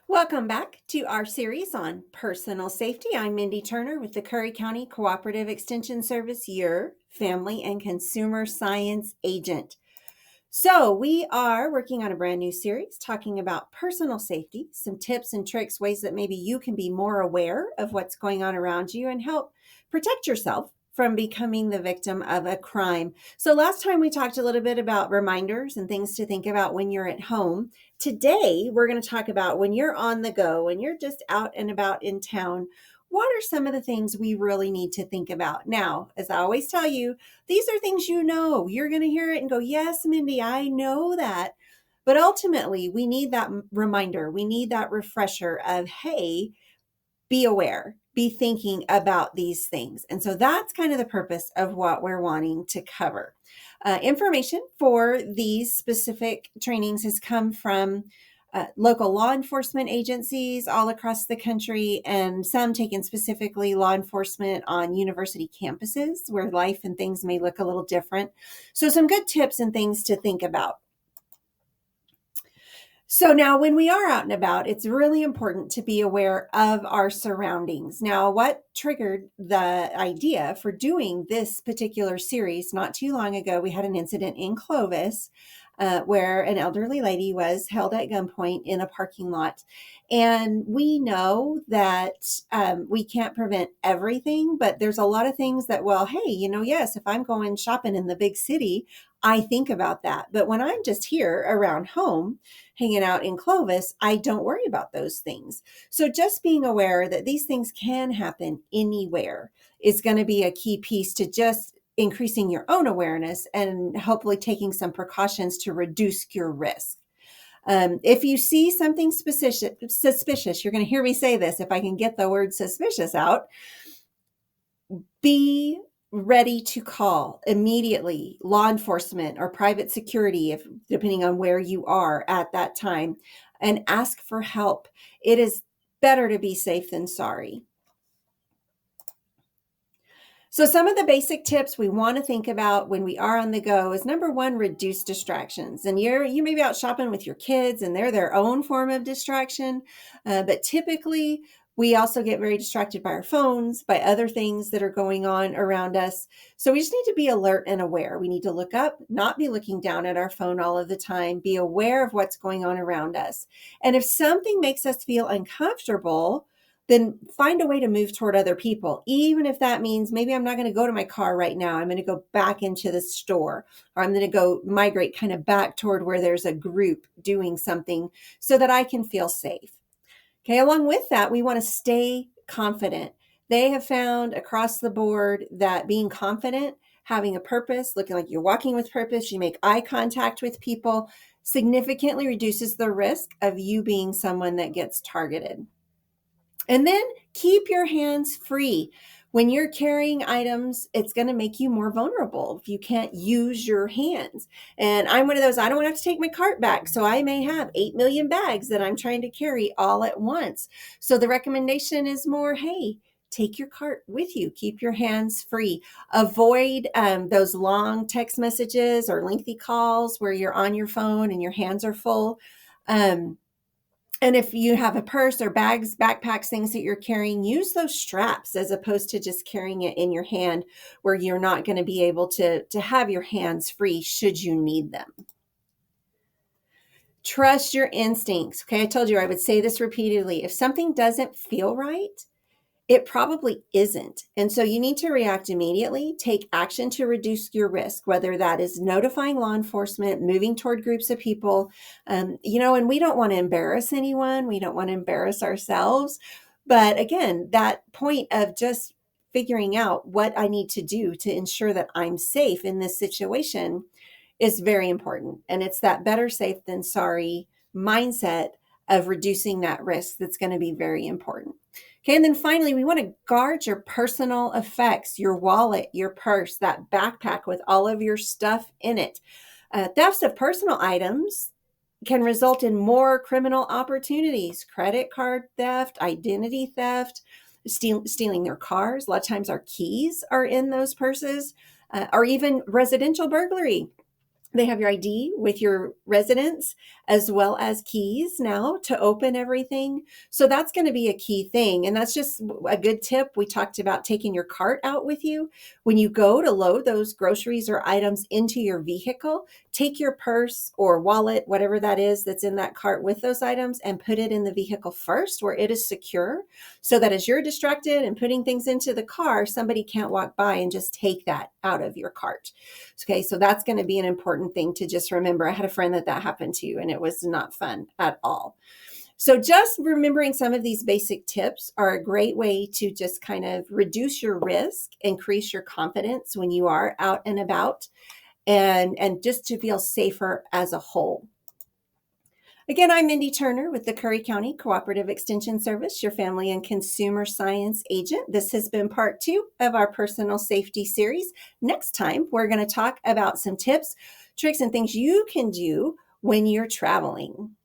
Welcome back to our series on personal safety. I'm Mindy Turner with the Curry County Cooperative Extension Service, your family and consumer science agent. So, we are working on a brand new series talking about personal safety, some tips and tricks, ways that maybe you can be more aware of what's going on around you and help protect yourself from becoming the victim of a crime. So, last time we talked a little bit about reminders and things to think about when you're at home. Today, we're going to talk about when you're on the go, when you're just out and about in town. What are some of the things we really need to think about? Now, as I always tell you, these are things you know. You're going to hear it and go, yes, Mindy, I know that. But ultimately, we need that reminder. We need that refresher of, hey, be aware, be thinking about these things. And so that's kind of the purpose of what we're wanting to cover. Information for these specific trainings has come from local law enforcement agencies all across the country, and some taken specifically law enforcement on university campuses where life and things may look a little different. So some good tips and things to think about. So now when we are out and about, it's really important to be aware of our surroundings. Now, what triggered the idea for doing this particular series? Not too long ago, we had an incident in Clovis where an elderly lady was held at gunpoint in a parking lot. And we know that we can't prevent everything, but there's a lot of things that, well, hey, yes, if I'm going shopping in the big city, I think about that. But when I'm just here around home, hanging out in Clovis, I don't worry about those things. So just being aware that these things can happen anywhere is going to be a key piece to just increasing your own awareness and hopefully taking some precautions to reduce your risk. If you see something suspicious, you're going to hear me say this, if I can get the word suspicious out, be ready to call immediately law enforcement or private security, if depending on where you are at that time, and ask for help. It is better to be safe than sorry. So some of the basic tips we want to think about when we are on the go is, number one, reduce distractions. And you may be out shopping with your kids and they're their own form of distraction. But typically we also get very distracted by our phones, by other things that are going on around us. So we just need to be alert and aware. We need to look up, not be looking down at our phone all of the time, be aware of what's going on around us. And if something makes us feel uncomfortable, then find a way to move toward other people, even if that means maybe I'm not going to go to my car right now. I'm going to go back into the store, or I'm going to go migrate kind of back toward where there's a group doing something so that I can feel safe. Okay, along with that, we want to stay confident. They have found across the board that being confident, having a purpose, looking like you're walking with purpose, you make eye contact with people, significantly reduces the risk of you being someone that gets targeted. And then keep your hands free. When you're carrying items, it's going to make you more vulnerable if you can't use your hands. And I'm one of those, I don't want to have to take my cart back. So I may have 8 million bags that I'm trying to carry all at once. So the recommendation is more, hey, take your cart with you. Keep your hands free. Avoid those long text messages or lengthy calls where you're on your phone and your hands are full. And if you have a purse or bags, backpacks, things that you're carrying, use those straps as opposed to just carrying it in your hand where you're not going to be able to have your hands free should you need them. Trust your instincts. Okay, I told you I would say this repeatedly. If something doesn't feel right, it probably isn't. And so you need to react immediately, take action to reduce your risk, whether that is notifying law enforcement, moving toward groups of people, and we don't want to embarrass anyone. We don't want to embarrass ourselves. But again, that point of just figuring out what I need to do to ensure that I'm safe in this situation is very important. And it's that better safe than sorry mindset of reducing that risk that's going to be very important. Okay, and then finally, we want to guard your personal effects, your wallet, your purse, that backpack with all of your stuff in it. Thefts of personal items can result in more criminal opportunities, credit card theft, identity theft, stealing their cars. A lot of times our keys are in those purses, or even residential burglary. They have your ID with your residence as well as keys now to open everything. So that's going to be a key thing. And that's just a good tip. We talked about taking your cart out with you. When you go to load those groceries or items into your vehicle, take your purse or wallet, whatever that is that's in that cart with those items, and put it in the vehicle first where it is secure, so that as you're distracted and putting things into the car, somebody can't walk by and just take that out of your cart. Okay, so that's going to be an important thing to just remember. I had a friend that happened to, and it was not fun at all. So just remembering some of these basic tips are a great way to just kind of reduce your risk, increase your confidence when you are out and about, and just to feel safer as a whole. Again, I'm Mindy Turner with the Curry County Cooperative Extension Service, your family and consumer science agent. This has been part 2 of our personal safety series. Next time, we're going to talk about some tips, tricks, and things you can do when you're traveling.